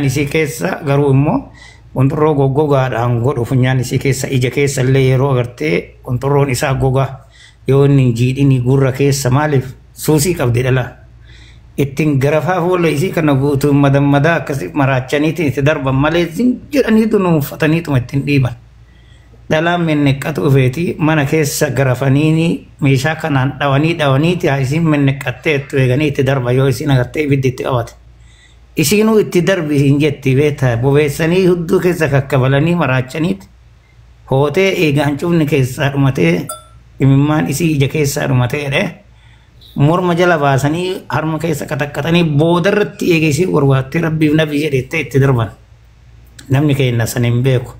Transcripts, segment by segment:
isii keessa garuu immoo qunxurroo goggogaadhaan godhu funyaan isii keessa ija keessa illee yeroo agartee qunxurroon isaa gogaa yoo inni jiidhini gurra keessa maaliif suusii qabdi dhala ittiin garafaa fuula isii kana guutuu madammadaa akkasii maraachaniitiin itti darban malee jedhaniitu nuuffataniituma ittiin dhiiban dhalaan menneqqatu dhufeeti mana keessa garafaniini meeshaa kanaan dhawaniiti isiin menneqqatteettu eeganii itti darba yoo isiin agartee ibiddi itti qabate isiinuu itti darbi hin jetti beektaa bobeessanii hudduu keessa kakkabalanii maraachaniiti hootee eegaan cufni keessaa dhumatee imimmaan isii ija keessaa dhumateedhe morma jala baasanii harma keessa qataqqatanii boodarratti eegeesii warwaattee rabbiif nabii jedhettee itti darban namni keenya san hin beeku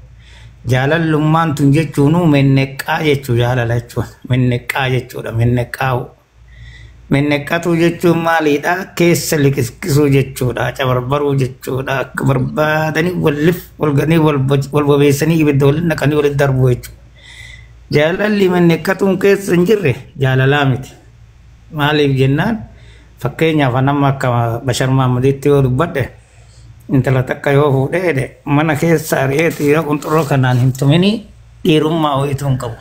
jaalallummaan tun jechuun menneqqaa jechuu jaalala jechuun menneqqaa jechuudha menneqqatu jechuun maaliidha keessa liqisqisuu jechuudha cabarbaruu jechuudha akka barbaadanii walganii wal bobeessanii ibidda waliin naqanii walitti darbuu jechuudha jaalalli menneqqatuun keessa hin jirre jaalalaa miti maaliif jennaan fakkeenyaaf nama akka Bashar Mahammaditti yoo dubbadhe intala takka yoo fuudhee mana keessa ari'eeti qunxurroo kanaan hin tumini dhiirummaa wayituu hin qabu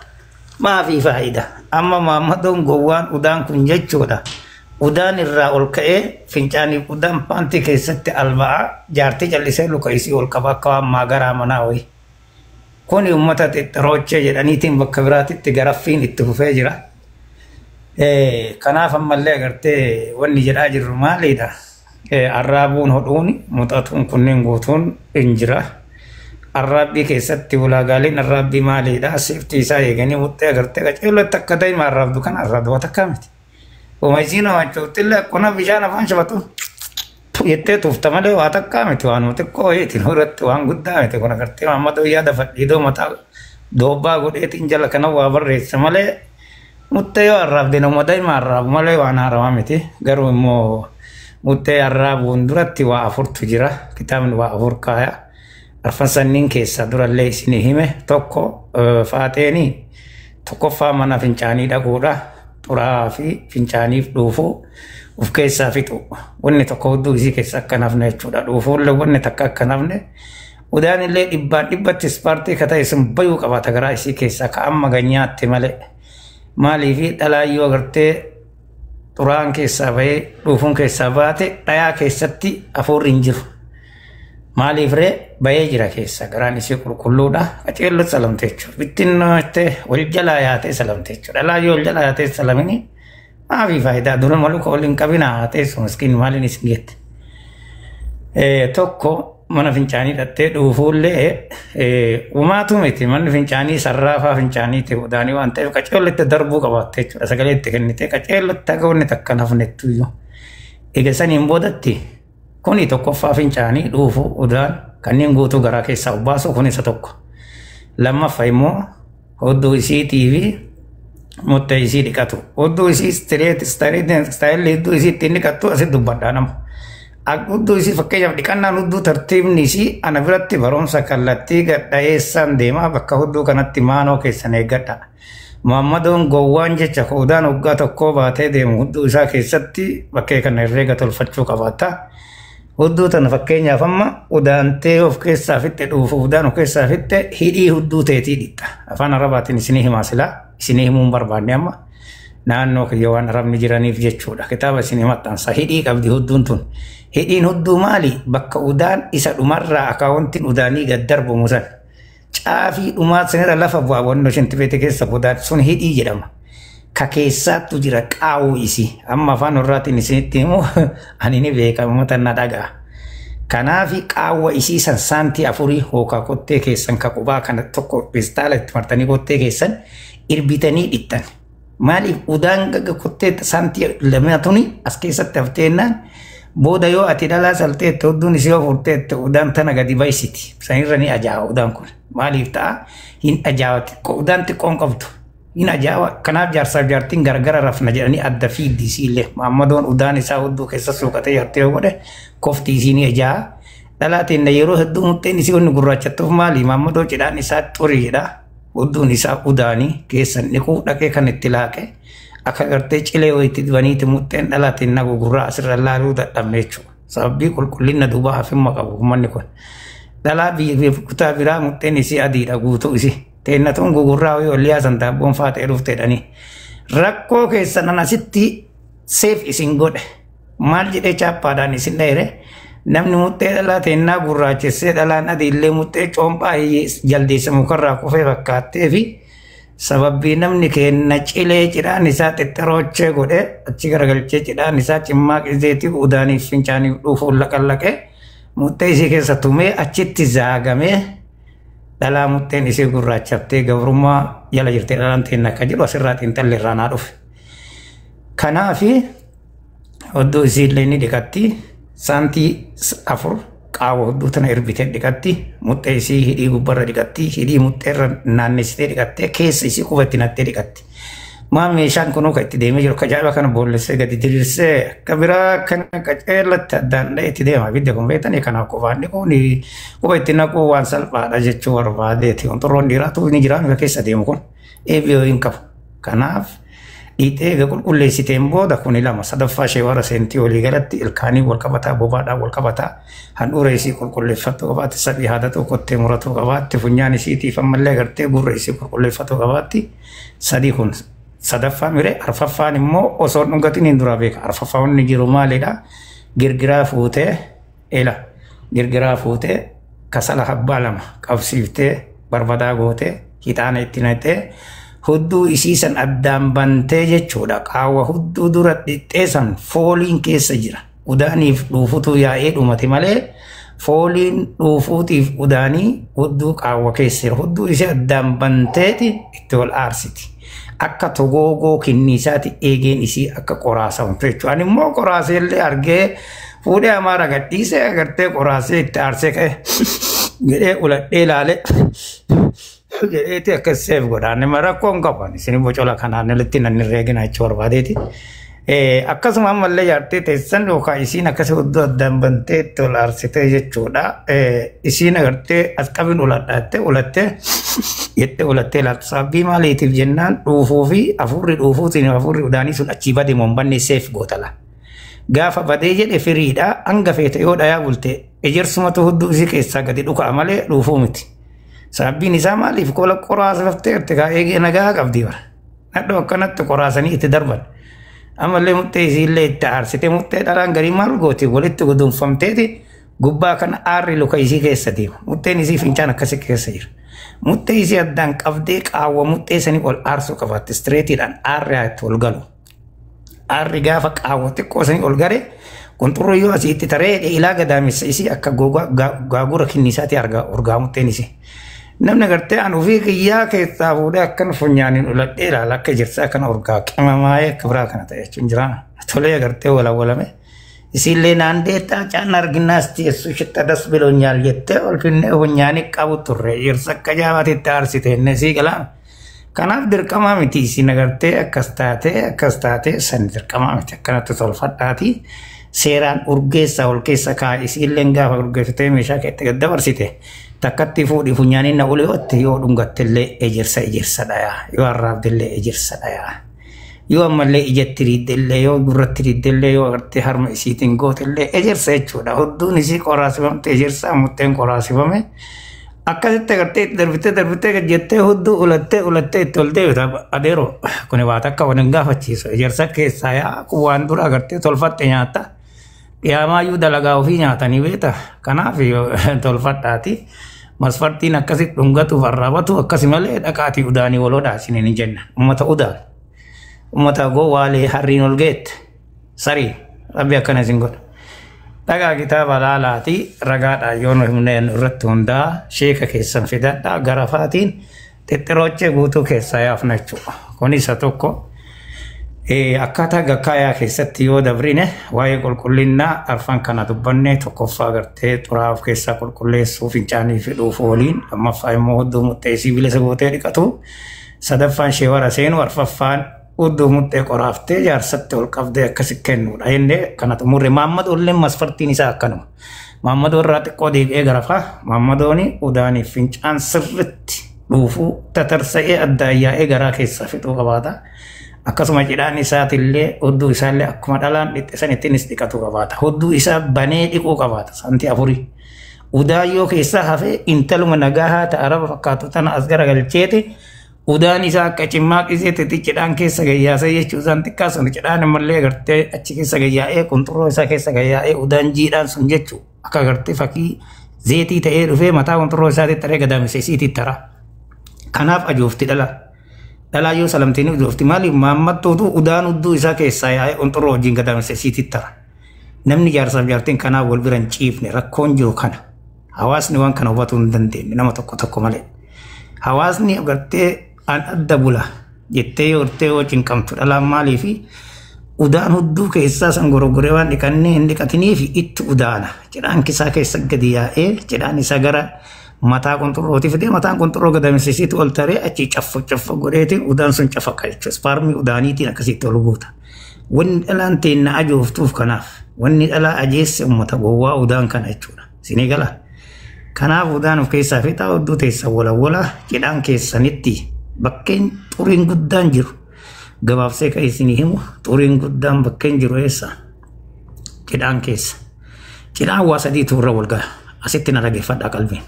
maafi faayida amma Mahammadoon gowwaan udaan kun jechuudha udaan irraa ol ka'ee fincaanii udaan paantii keessatti alba'aa jaartii callisee luka isii ol qaba akka waan maagaraa manaa wayi kuni ummata xixxiroochee jedhaniitiin bakka biraatitti garaffiin itti fufee jira kanaaf ammallee agartee wanni jedhaa jirru maaliidha arraabuun hodhuuni muxatuun kunneen guutuun hin jira arraabbii keessatti ulaagaaleen arraabbii maaliidha seeftii isaa eeganii muxxee agartee qaceellotti akka daa'ima arraabdu kan arraabdu waan takkaa miti uumasiin hawaachuutillee akkuna bishaan afaan shabatu jettee tuufta malee waan takkaa miti waan xiqqoo yeetiin irratti waan guddaa miti kun agartee Mahammadoo yaada fadhiidoo mataa doobbaa godheetiin jala kana waa barreessa malee muxxee yoo arraabde nama daa'ima arraabu malee waan haaramaa miti garuu immoo muxxee arraabuun duratti waa afurtu jira kitaabni waa afur kaaya arfan sanniin keessa durallee isinii hime tokko faaxeenii tokkoffaa mana fincaanii dhaquudha xuraa fi fincaaniif dhuufuu uf keessaa fixu wanni tokko hudduu isii keessa akka nafne jechuudha dhuufuullee wanni takka akka nafne udaan illee dhibbatti ispaartii ka ta'e sun bayuu qabaata garaa isii keessaa ka amma ganyaatti malee maaliifi dhalaayyoo agartee xuraan keessaa bahee dhuufuun keessaa baate dhayaa keessatti afuurri hin jiru maaliif ree bahee jira keessa garaan isii qulqulluudha qaceello salamte jechuudha bittinnootte wal jalaa yaatee salamte jechuudha dhalaayyoo wal jalaa yaatee salamini maafi faayidaa dura maluka waliin qabina haatee sun miskiin maaliin isin jette tokko mana fincaanii dhattee dhuufuullee umaatu miti manni fincaanii sarraafaa fincaanii ta'e udaanii waan ta'eef qaceellotti darbuu qabaatte jechuudha sagalee itti kennite qaceellotti akka wanni takka nafnettuyyuu eega saniin boodatti kuni tokkoffaa fincaanii dhuufuu udaan kanneen guutuu garaa keessaa baasu kun isa tokko lammaffaa immoo hodduu isiitii fi muxxee isii dhiqatu hodduu isii istaayilii hedduu isii ittiin dhiqattu asitti dubbadhaa nama hudduu isii fakkeenyaaf dhiqannaan hudduu tartiibni isii ana biratti barumsa kallattii gadhaa'eessaan deemaa bakka hudduu kanatti maanoo keessan eeggadha Mahammadoon gowwaan jecha udaan waggaa tokkoo baatee deemu hudduu isaa keessatti bakkee kana herreega tolfachuu qabaata hudduu tana fakkeenyaaf amma udaantee of keessaa fitte dhuufu udaan of keessaa fitte hidhii hudduu teetii dhiqxa afaan arabaatiin isinii himaa silaa isinii himuun barbaanne amma naannoo kiyya waan arabni jiraniif jechuudha kitaaba isinii maxxansa hidhii qabdi hudduun tun hidhiin hudduu maali bakka udaan isa dhumarraa akaawwantiin udaanii gad darbamu san caafii dhumaa sanirra lafa bu'aa wannoo shintifeete keessa udaan sun hidhii jedhama ka keessaattu jira qaawuu isii amma afaan warraatiin isinitti himu ani ni beekamu matanna dhagaa kanaafi qaawwa isii san saantii afurii hookaa kottee keessan ka qubaa kana tokko pistaala itti martanii kottee keessan irbitanii dhixxan maaliif udaan gaga kottee saantii lamatuni as keessatti hafteennaan booda yoo ati dhalaa salteette hudduun isii yoo furteette udaan tana gadi baysiti sanirra ni ajaa'a udaan kun maaliif ta'a hin ajaa'ati udaan xiqqoon qabdu hin ajaa'a kanaaf jaarsaaf jaartiin gargara rafna jedhanii adda fiiddi isiillee Mahammadoon udaan isaa hudduu keessa suuqatee yartee yoo godhe kofti isii ni ajaa'a dhalaatiin yeroo hedduu muxxeen isii wanni gurraachattuuf maali Mahammadoo cidhaan isaa xurii jedha hudduun isaa udaanii keessan dhiquu dhaqee kan itti laaqe akka gartee cilee wayitti dibaniiti muxxeen dhalaatiin nagu gurraa asirra laaluu dadhabne jechuudha sababbii qulqullina duuba hafimma qabu ummanni kun dhalaa biyya kutaa biraa mutteen isii adiidha guutuu isii teennatuun gugurraa wayii olliyaa san daabboon faatee dhufteedhanii rakkoo keessan asitti seef isin godhe maal jedhee chaappaadhaan isin dheere namni muttee dhalaa teennaa gurraachessee dhalaan adiillee muttee coomphaa jaldeessa mukarraa kufee fakkaattee fi sababbii namni kenna cilee cidhaan isaa xexxaroochee godhe achi garagalchee cidhaan isaa cimmaa qizeetiif udaaniif fincaaniif dhuufuun laqallaqee muttee isii keessa tumee achitti zaagamee dhalaa mutteen isii gurraachaftee gabrummaa jala jirtee dhalaan teenna akka jedhu asirraa xiinxalli irraa naa dhufe. Kanaafi hodduu isiillee ni dhiqatti saantii 4 qaawwa hodduu tana erbitee dhiqatti muttee isii hidhii gubbarra dhiqatti hidhii mutteerra naannessitee dhiqattee keessa isii qubatti nattee dhiqatti. Maan meeshaan kunuu kan itti deemee jiru ajaa'iba kana boollessee gadi diriirsee akka biraa kana qaceellatti addaan dha'ee itti deema ibidda kun beektanii kanaaf qofaan dhiquun quba itti naquu waan salphaadha jechuu barbaadeeti. Wantoonni dhiiraatu ni jiraan keessa deemu kun eebiyoo hin qabu. Kanaaf dhiitee eega qulqulleessiteen booda kuni lama sadaffaa ishee warra seentii olii galatti ilkaanii wal qabataa bobaadhaan wal qabataa handhuura isii qulqulleeffattuu qabaatti sadii haadhatuu kottee muratuu qabaatti funyaan isiitiif ammallee agartee gurra isii qulqulleeffattuu qabaatti sadii kun sadaffaa miree arfaffaan immoo osoo dhungatiin hin dura beeka arfaffaa inni jiru maalidha girgiraa fuutee kasala habbaa lama qabsiiftee barbadaa gootee hixaana itti naqxee hudduu isiisan addaan bantee jechuudha qaawwa hudduu dura dhixxeessan fooliin keessa jira udaaniif dhuufutu yaa'ee dhumate malee fooliin dhuufuutiif udaanii hudduu qaawwa keessa jira hudduu isii addaan banteeti itti ol aarsiti akka togoogoo kinniisaati eegeen isii akka qoraasamu jechuudha ani immoo qoraaseellee argee fuudhee amaara gadhiisee agartee qoraasee itti aarsee ka'e jedhee uladhee ilaalee jedheeti akka seef godhaanne marakkoon qaban isin bocola kanaan ilatti nanni reegina jechuun barbaadeeti. Akkasuma ammallee jaartee teessan yookaan isiin akkasii hudduu addaan bantee itti ol aarsitee jechuudha. Isiin agartee as qabin ulattee jettee ulattee laattu sabbii maaliitiif jennaan dhuufuu fi afurri dhuufuutiin afurri udaanii sun achii badee moombanne seef gootala. Gaafa badee jedhe firiidha hanga feete yoo dhayaa bulte ejersumatu hudduu isii keessaa gadi dhukaa malee dhuufuu miti. Sabbiin isaa maaliif qola qoraasfattee kaa eegee nagaa qabdi bara. Nadhoo akkanatti qoraasanii itti darban. Ammallee muttee isiillee itti aarsitee muttee dhalaan garii maal gooti walitti gudunfamteeti gubbaa kana aarri luka isii keessa deema. Mutteen isii fincaan akkasii keessa jira. Muttee isii addaan qabdee qaawwa muttee sanii ol aarsuu qabaatti istireetiidhaan aarri itti ol galu. Aarri gaafa qaawwa xiqqoo sanii ol gare qunxurroo yoo asii itti taree ilaa gadaamessa isii akka gaagura kinniisaatti argaa mutteen isii. Namni agartee an ofii kiyyaa keessaa fuudhee akkan funyaaniin uladhee ilaala akka jirsa akkana urgaa qimamaa'ee akka biraa kana ta'e jechuun jiraan tolee agartee walawwalame isiillee naandeettaa caan arginaas teessu shitta das biloonyaal jettee ol finnee funyaanii qabu turre jirsa akka jaabaatitti aarsite inni sii galaan kanaaf dirqamaa miti isiin agartee akkas taatee san dirqamaa miti akkanatti tolfadhaati seeraan urgeessaa ol keessa kaa'e isiilleen gaafa urgeessitee meeshaa keetti gad dabarsite takkatti fuudhi funyaaniin na uleetti yoo dhungattillee ejersa dhayaa yoo arraabdillee ejersa dhayaa yoo ammallee ijatti riiddellee yoo gurratti riiddellee yoo agartee harma isiitiin gootillee ejersa jechuudha hudduun isii qoraasifamte ejersaa mutteen qoraasifame akkasitti agartee darbitee jettee hudduu ulattee itti ol deebita adeero kun waa takka waliin gaafachiisu ejersa keessaa yaa waan dura agartee tolfatte nyaatta qiyamaayyuu dalagaa ofii nyaatanii beeta kanaaf tolfadhaati masfartiin akkasitti dhungatuuf arraabatu akkasi malee dhaqaatii udaanii waloodhaa isiniin hin jenna ummata goo waalee harriin ol geette sarii rabbi akkana isin godha dhagaa kitaaba laalaati ragaadhaa yoo himneen irratti hundaa sheeka keessan fidadhaa garafaatiin xixxiroochee guutuu keessaa yaafna jechuudha kun isa tokko akkaataa gakkaayaa keessatti yoo dabrine waa'ee qulqullinnaa arfan kana dubbanne tokkoffaa agartee xuraaf keessaa qulqulleessuu fincaanii fidhuuf waliin lammaffaa immoo hudduu muttee isii bilisa gootee dhiqatu sadaffaan ishee wara seenu arfaffaan hudduu muttee qoraaftee jaarsatti ol qabdee akkasi kennuudha jennee kana xumurre maammadoolleen masfartiin isaa akkanuma maammadoo irraa xiqqoo deebi'ee garafaa maammadooni udaaniif fincaan sirritti dhuufuu tatarsa'ee adda ayyaa'ee garaa keessaa fixuu qabaata akkasuma cidhaan isaatillee hudduu isaallee akkuma dhalaan dhixxisan ittiinis dhiqatu qabaata. Hudduu isaa banee dhiquu qabaata santii afurii. Udaayyoo keessaa hafee intaluma nagaa haa ta'a araba fakkaatu tana as garagalcheeti udaan isaa akka cimmaa qiseetti cidhaan keessa gayyaasee jechuu isaan xiqqaa sun cidhaan immallee gartee achi keessa gayyaa'ee qunxurroo isaa keessa gayyaa'ee udaan jiidhaan sun jechuu akka gartee fakkii zeetii ta'ee dhufee mataa qunxurroo isaatitti taree gadaamisiisiitti tara. Kanaaf ajoofti dhalaa yoo salamtiin ajoofti maaliif maammattuutu udaan hudduu isaa keessaa yaa'ee qunxurroo wajjin gadaamisiisiitti tara. Namni jaarsaaf jaartiin kanaaf wal bira hin ciifne rakkoon jiru kana. Hawaasni waan kana hubatuu hin dandeenye nama tokko malee. Hawaasni agartee an adda bula jettee yoo cinqamtu dhalaan maaliifi udaan hudduu keessaa san gorogoree waan dhiqannee hin dhiqatiniif itti udaana. Cidhaan kisaa keessa gadi yaa'ee cidhaan isa gara mataa qunxurrooti fidee mataan qunxurroo gadaamisiisiitti ol taree achi caffa godheetiin udaan sun cafaqa jechuudha. Ispaarmii udaaniitiin akkasitti ol guuta. Wanni dhalaan teenna ajooftuuf kanaaf wanni dhalaa ajeesse uummata gowwaa udaan kana jechuudha. Sinii galaa. Kanaaf udaan of keessaa fi ta'a hudduu teessa wala cidhaan keessanitti bakkeen xuriin guddaan jiru. Gabaabsee kan isinii himu xuriin guddaan bakkeen jiru eessa? Cidhaan keessa. Cidhaan waa sadiitu irra wal gaha. Asitti na dhageeffadhaa qalbiin.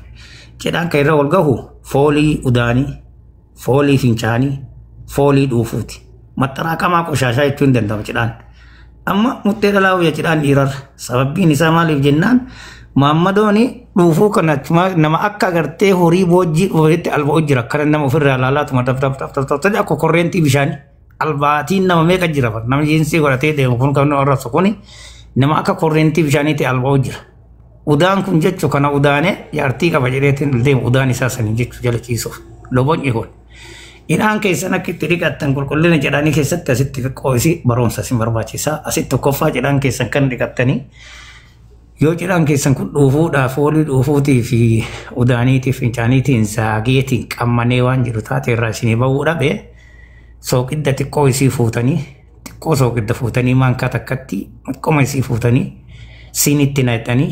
Cidhaan kan irra wal gahu foolii udaanii, foolii fincaanii, foolii dhuufuuti. Maxxaraa qamaa qoshaashaa jechuun hin danda'amu cidhaan. Amma muttee dhalaa wayya cidhaan dhiirarra. Sababbiin isaa maaliif jennaan? Maammadooni dhuufuu kana nama akka agartee horii boojjii dhufuutti alba'u jira akkana nama ofirraa ilaalaatuma daf akka korreentii bishaanii albaatiin nama meeqa jira nama jiinsii godhatee deemu kun kan nama rasu kuni nama akka korreentii bishaaniitti alba'u jira. Udaan kun jechuu kana udaanee jaartii qaba jedheetiin deemu udaan isaa sanii jechuu jala ciisuuf lobonyi kun. Cidhaan keessan akka itti dhiqattan qulqullina cidhaanii keessatti asitti qo'isi barumsa isin barbaachisaa asitti tokkoffaa cidhaan keessan kan dhiqattanii. Yoo cidhaan keessan kun dhuufuudhaaf foolii dhuufuutii fi udaaniitii fincaaniitiin zaageetiin qammanee waan jiru taate irraa isinii bahuu dhabe sooqidda xiqqoo isii fuutanii xiqqoo sooqidda fuutanii maankaa takkatti xiqqooma isii fuutanii sinitti naqxanii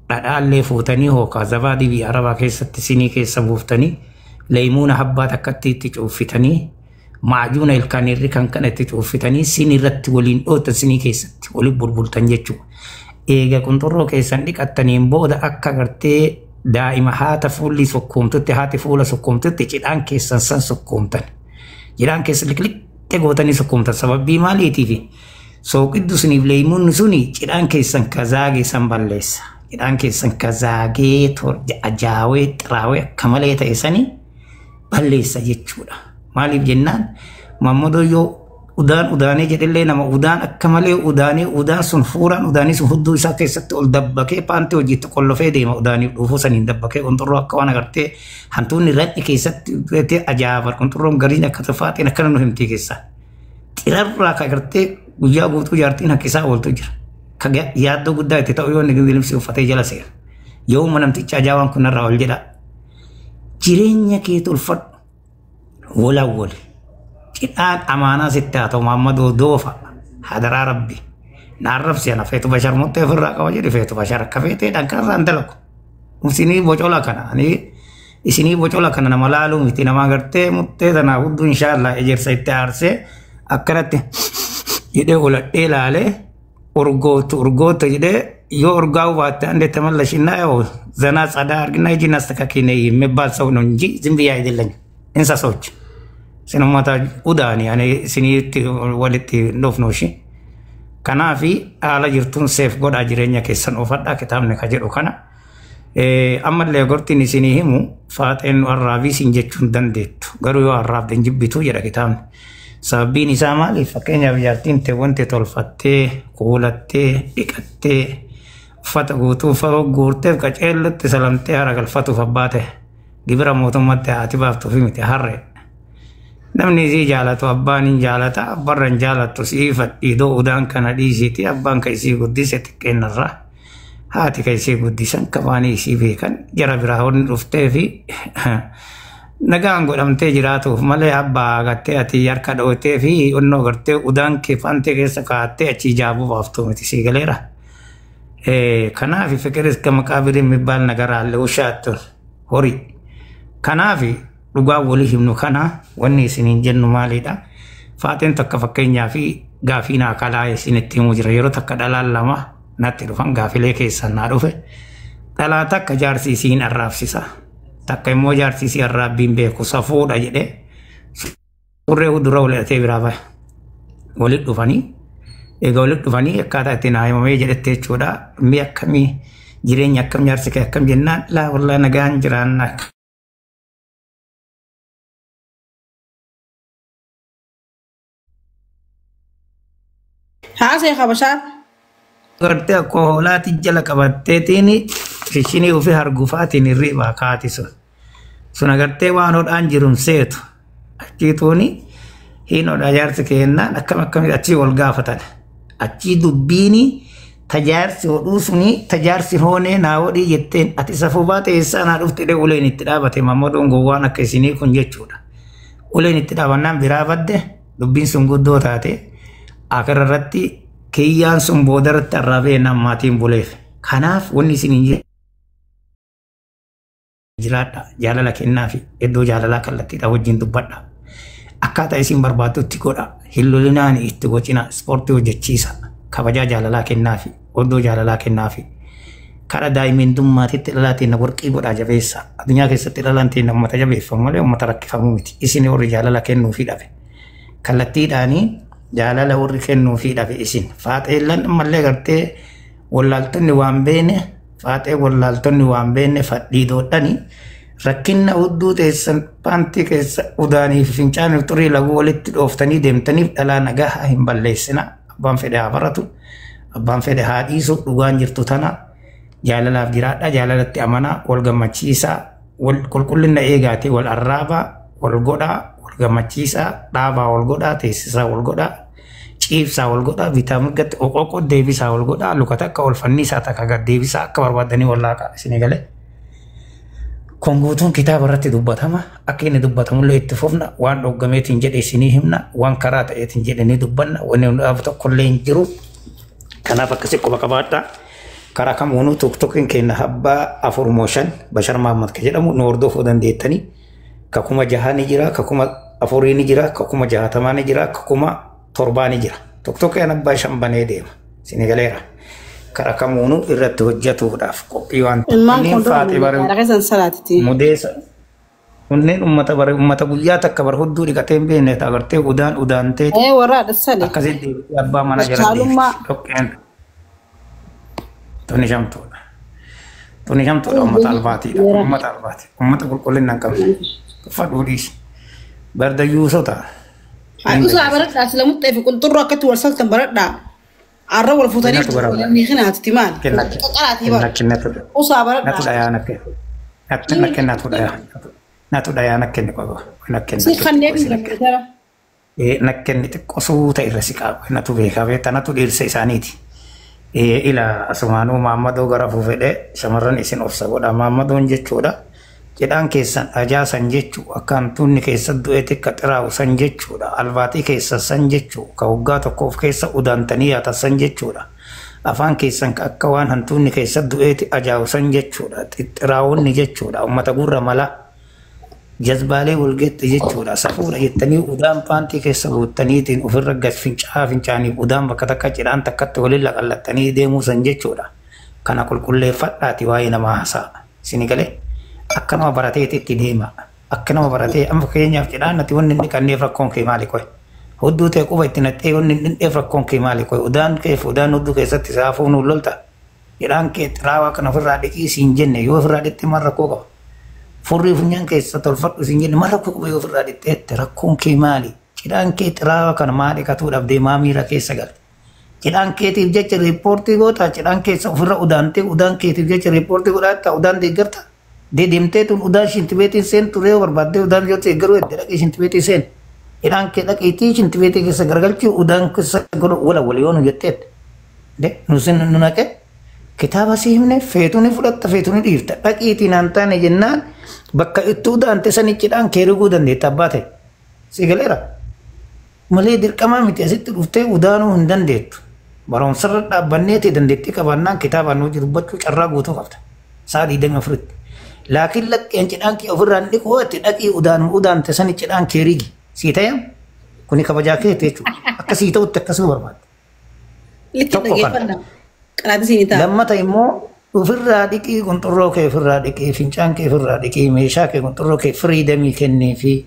dhadhaallee fuutanii hookaa zabaadii biyya arabaa keessatti sinii keessa buuftanii leemuuna habbaa takkatti itti cuuffitanii maajuuna ilkaanirri kan kana itti cuuffitanii sinirratti waliin dhoota sinii keessatti waliin bulbultan jechuudha. Eega qunxurroo keessan dhiqattaniin booda akka agartee daa'ima haata fuulli sukkuumtutti haati fuula sukkuumtutti cidhaan keessan san sukkuumtan. Cidhaan keessa liqliqee gootanii sukkuumtan sababbii maaliitiifi sooqiddu suniif leemuun suni cidhaan keessan kazaagee san balleessa. Cidhaan keessan kazaagee ajaawee xiraawee akka malee ta'e sanii balleessa jechuudha. Maaliif jennaan mammadoo yoo udaanee jedhillee nama udaan akka malee udaanee udaan sun fuuraan udaanii sun hudduu isaa keessatti ol dabbakee paantii hojiitti qollofee deema udaaniif dhuufuu saniin dabbakee qunxurroo akka waan agartee hantuunni radhi keessatti ajaa'iba qunxurroon gariin akka tufaatiin akkana nu himtii keessaa. Xirarraa ka agartee guyyaa guutuu jaartiin hakkisaa ooltu jira. Ka yaaddoo guddaa itti ta'u yoo inni gilibsi uffatee jala seera. Yooma namticha ajaa'ibaan kunarraa ol jedha. Jireenya kee tolfadhu walawwali. Cidhaan amaanaa sitti haa ta'u Muhammadoo doofa hadaraa rabbi naarrabsi ana feetu bashar muttee ofirraa qaba jedhe feetu bashar akka feeteedhaan kanarraan dalagu. Isinii bocola kana isinii bocola kana nama laaluu miti nama agartee muttee tanaa hudduu inshaallah ejersa itti aarsee akkanatti jedhee oladhee laalee urgoottu jedhee yoo urgaa'uu baatte andeette mallashinnaa yoo zanaa tsadaa arginaa ijin astaka keenee mebbaal sa'u nunji zimbiyaa idillanya insa sochi. Sinumata udaanii ani isiniitti walitti dhufnuushi. Kanaafi haala jirtuun seef godhaa jireenya keessan oofadhaa kitaabni ka jedhu kana. Ammallee gortiin isinii himu faaxeen arraabii siin jechuun dandeettu. Garuu yoo arraabden jibbituu jedha kitaabni. Sababbiin isaa maaliif fakkeenyaaf jaartiin ta'e wanti tolfattee kuulattee dhiqattee uffata guutuu guurteef qaceellotti salamtee hara galfatuuf abbaa ta'e gibira mootummaatti haati baaftuufi miti harree. Namni isii jaalatu abbaan hin jaalata abbarra hin jaalattu sii fadhiidoo udaan kana dhiisiiti abbaan ka isii guddise xiqqeennarraa haati ka isii guddisan kabaanii isii beekan jara biraa wanni dhuftee fi nagaan godhamtee jiraatuuf malee abbaa agattee ati harka dhootee fi onnoo gartee udaan kee fantee keessa kaa'attee achi jaabuu baaftuu miti sii galeera. Kanaaf fikiris gama qaabiriin mibbaal nagaraallee ushaattu horii. Kanaaf dhugaa walii himnu kana wanni isiniin jennu maalidha? Faateen takka fakkeenyaa fi gaafii naa kalaa isinitti himuu jira yeroo takka dhalaan lama natti dhufan gaafilee keessan naa dhufe dhalaa takka jaarsisiin arraabsisa takka immoo jaarsisii arraabbiin beeku safuudha jedhee surree dura walitti biraa bahe walitti dhufanii egaa walitti dhufanii akkaataa itti naa himamee jedhette jechuudha mi akkamii jireenya akkam jaarsi kee akkam jennaan laa wallaa nagaan jiraannaa ها سيخا بشار gartee akka hoolaati jala qabatteetiin fishinii ofii hargufaatiin hirriibaa kaati sun agartee waan hodhaan jiruun seetu achiituuni hin hodhaa jaarsi keennaan akkamitti achii wal gaafatan achii dubbiini tajaarsi hodhuu suni tajaarsi hoonee naa hodhii jetteen ati safuu baate eessaa naa dhuftee uleen itti dhaabate mammadoon gowwaan akka isinii kun jechuudha uleen itti dhaabannaan biraa badde dubbiin sun guddoo taate akararratti kiyyaan sun boodarratti arraabee nammaatiin buleef kanaaf wanni isin jiraadha jaalala kennaa fi iddoo jaalalaa kallattiidha wajjin dubbadha akkaataa isin barbaaddutti godha hillolinaan itti gocina ispoortii hojjechiisa kabajaa jaalalaa kennaa fi iddoo jaalalaa kennaa fi karaa daa'imummaatitti dhalaatiin warqii godhaa jabeessa addunyaa keessatti dhalantiin uummata jabeeffamu malee uummata rakkifamu miti isin warri jaalala kennuu fi dhabe kallattiidhaanii jaalala warri kennuu fi dhabe isin faaxeellan ammallee gartee wallaaltonni waan beene faaxee wallaaltonni waan beene fadhii doodhani rakkinna hudduu teessan paantii keessa udaanii fi fincaaniif xurii laguu walitti dhooftanii deemtaniif dhalaa nagaa hin balleessina abbaan fedhe haa baratu abbaan fedhe haa dhiisu dhugaan jirtu tana jaalalaaf jiraadha jaalalatti amanaa wal gammachiisaa wal qulqullina eegaatee wal arraabaa wal godhaa wal gammachiisaa dhaabaa wal godhaa teessisaa wal godhaa ciibsaa wal godhaa vitaamin gatti oqoqoo deebisaa wal godhaa lukata akka ol fannisaa takka gad deebisaa akka barbaadanii wallaaqa isinii galee kun guutuun kitaaba irratti dubbatama akka inni dubbatamullee itti fufna waan dhoggameetiin jedhe isinii himna waan karaa ta'eetiin jedhanii dubbanna wanni hundaaf tokkollee hin jiru kanaaf akkasii quba qabaadhaa karaa kamuunuu tokkokin kenna habbaa 4 Bashar Mahammad ka jedhamu nu hordofuu dandeettanii kakuma 6 ni jira kakuma 4 ni jira kakuma 60 ni jira kakuma 7 ni jira tokkokin abbaa 5 banee deema isinii galeera karaa kamuunuu irratti hojjetuudhaaf qophii waan inni faatee bare mudeessa kunneen ummata guyyaa takka bar hudduu dhiqatee hin beekne agartee udaantee akkasitti abbaa mana jala dhoqqeen tuni shamtuudha ummata albaatiidha ummata qulqullina hin qabne uffadhuu dhiisi bardayyuu sota usaa baradhaa sila muxxee fi qulxurroo akkatti wal saltan baradhaa arra wal futanii ni khinaati timaan qaqalaati ba usaa baradhaa natu daya nakkenne qogo nakkenne si khannee biratara nakkenne xiqqosuu ta'e irra si qabu natu beekaa beekta natu dhiirsa isaaniiti ila asumaanuu Maammadoo gara fuufedhe shamarran isin obsa godha Maammadoon jechuudha jedhaan keessan ajaasan jechuu akkaan tunni keessa du'e tikka xiraa'u san jechuudha albaatii keessa san jechuu ka waggaa tokkoof keessa udaantanii yaatan jechuudha afaan keessan akka waan hantuunni keessa du'eeti ajaa'u san jechuudha xiraa'uunni jechuudha ummata gurra mala jazbaalee walgeetti jechuudha safuudha jettanii udaan paantii keessa guuttaniitiin ofirra gas fincaanii udaan bakka takka jedhaan takkatti waliin laqallattanii deemuu san jechuudha kana qulqulleeffadhaati waa'ee namaa haasa'a isinii galee akka nama barateeti itti deema akka nama baratee amma fakkeenyaaf jedhaan nati wanni inni kanneef rakkoon kee maali koy hudduu ta'e quba itti naxxee wanni inni dheef rakkoon kee maali koy udaan keef udaan hudduu keessatti saafuu nuun lolta jedhaan kee xiraawaa kana ofirraa dhiqii siin jenne yoo ofirraa dhiqxee maal rakkoo qaba furrii funyaan keessa tolfadhu siin jenne maal rakkoo qaba yoo ofirraa dhiqxeette rakkoon kee maali jedhaan kee xiraawaa kana maal dhiqatuudhaaf deemaa miira keessa galte jedhaan keetiif jecha riippoortii goota jedhaan keessa ofirra udaantee udaan keetiif jecha riippoortii godhatta udaan deeggarta deemtee tun udaan shintibeetiin seen turee barbaaddee udaan yoo ta'e garuu edda dhaqee shintibeetii seen jedhaan kee dhaqeetii shintibeetii keessa gargalchii udaan keessa godhu wala yoo nu jetteet nusin nu naqe kitaaba si himne feetuuni fudhatta feetuuni dhiifta dhaqiitii naan taane jennaan bakka itti udaante sanichidhaan kee riguu dandeetta abbaa ta'e si galeera malee dirqamaa miti asitti dhuftee udaanuu hin dandeettu barumsarra dhaabbanneeti dandeettii qabaannaan kitaabaan nuti dubbachuu carraa guutuu qabda saa 24tti laakiin laqqeen cidhaan kee ofirraan dhiquu itti dhaqii udaante sanichidhaan kee rigi sii ta'e كوني كبجا كيتي أكسيتو تكسو برباد لما تيمو وفي الراديكي كنترو كي في الراديكي فينشان كي في الراديكي ميشا كي كنترو كي فريدمي كني في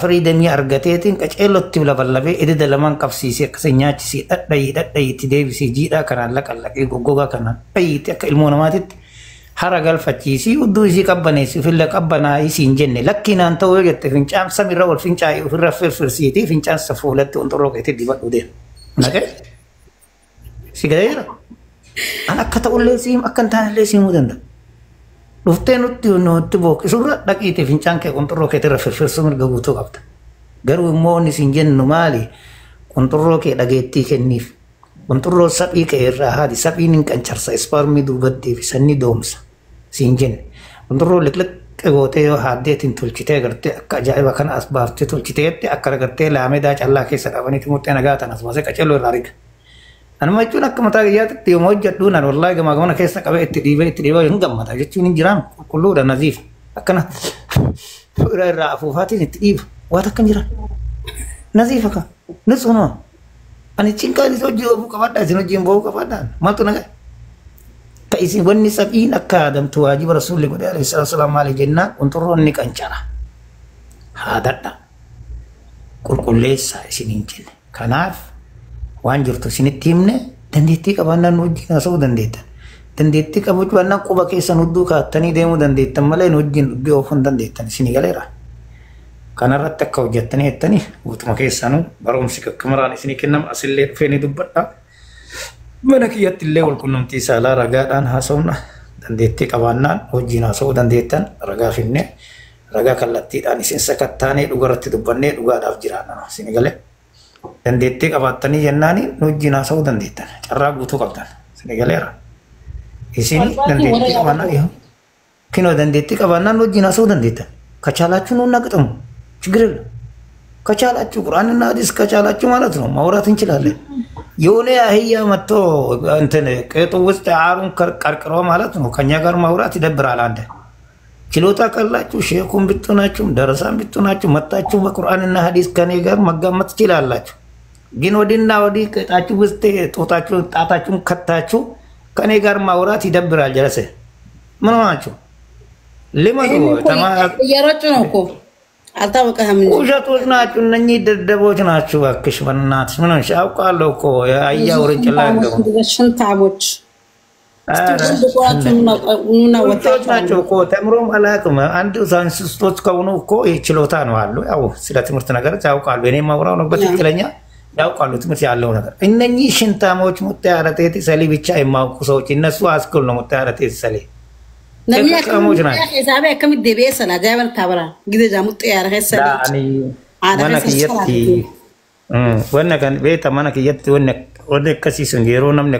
فريدمي أرجتين كأجلو تبلا بلبي إذا دلمان كفسيسي كسنيات سي أدي تدي بسي جيدا كان لك الله كي جوجا كان أي تك المونماتت حرقال فتيسي ودوسي كبنيسي في اللي كبنا يسين جنة لكن أنت وجدت فينشان سمير أول فينشاي وفي الرفير فرسيتي فينشان سفولت كنترو كي تدي بدودين نكى سيجايرا أنا كتقول لسيم أكن تان لسيم ودندا لفتين نتبوك سورة لكيتي فينشان كي كنترو كي ترفير سمير جوجو قبض قالوا موني سينجن نمالي كنترو كي لقيتي كنيف كنترو سبي كي هذه سبي نكن شرس إسبارمي دوبدي في سني دومس سينجن كنترو لك كغوتيو هاديت تلچته کرتے اجائب کن اسباب تے تلچته تے اکر کرتے لامدا الله کے سدابنی تمتے نگات نسواسے کچلو رارک انا ما چون اك متا گيات تي موجدون والله ما غمنا كيس قبه تديبه ينغم متا جچون جرام كله ده نظيف اكنا رافوفاتي تديب واتكنجرا نظيفك نسونو ani cingka ni sojo buka pada sino jimbo buka pada mal tu naga kaisi wani sabin akadam tu wajib rasulullah sallallahu alaihi wasallam untuk ronni kancara hadata kulkulesa sininjin kanaf wanjur tu sini timne danditi kabana nuji naso danditi kabuj wana ko bakesa nuddu ka tani demu dandita male nuji bi ofun dandita sini galera kana ratta ko jettani ettani utuma kesanu barom sik kamran isini kinnam asille feni dubbata manaki yattille wal kunnum tisala ragadan hasawna dandetti qabannan hojina so dandetan raga finne raga kallatti dan isin sakattane dugaratti dubbanne dugaadaf jirana sini gale dandetti qabattani jennani hojina so dandetan carra gutu qabdan sini galera isini dandetti qabannan yo kino dandetti qabannan hojina so dandetan kachalachun naqtum ችግር ከቻላችሁ ቁርአንና ሐዲስ ከቻላችሁ ማለት ነው ማውራት እንችላለን የሆነ አህያ መጥቶ እንትን ቀጡ ውስጥ አሩን ቀርቅሮ ማለት ነው ከኛ ጋር ማውራት ይደብራል አንደ ችሎታ ካላችሁ ሼኹን ብትሆናችሁ ደረሳን ብትሆናችሁ መጣችሁ በቁርአንና ሐዲስ ከኔ ጋር መጋመት ትችላላችሁ ግን ወዲና ወዲ ቀጣችሁ ውስጥ ጣታችሁን ከታችሁ ከኔ ጋር ማውራት ይደብራል ጀለሰ ምን ሆናችሁ ለማዶ ተማ እየሮጡ ነው እኮ አልታወቀህም እንጂ ውሸቶች ናችሁ እነኚህ ደደቦች ናችሁ እባክሽ በእናትሽ ምን ሆነሽ አውቃለሁ እኮ አያ ወርጭላ እንደው ሽንታቦች ወጣቶች ናቸው እኮ ተምሮም አላውቅም አንድ ሳይንቲስቶች ከሆኑ እኮ ችሎታ ነው አሉ ያው ስለ ትምህርት ነገር ያውቃሉ እኔ ማውራው ነው በትክክለኛ ያውቃሉ ትምህርት ያለው ነገር እነኚህ ሽንታሞች ሙጣያረቴ ሰሊ ብቻ የማውቁ ሰዎች እነሱ አስኩል ነው ሙጣያረቴ ሰሊ نميك حسابي كم الدبي سنة جايبة الكبرى جد جاموت يا رخيص سنة وانا كيتي وانا كان بيتا وانا كيتي وانا كسي سنجيرو نمني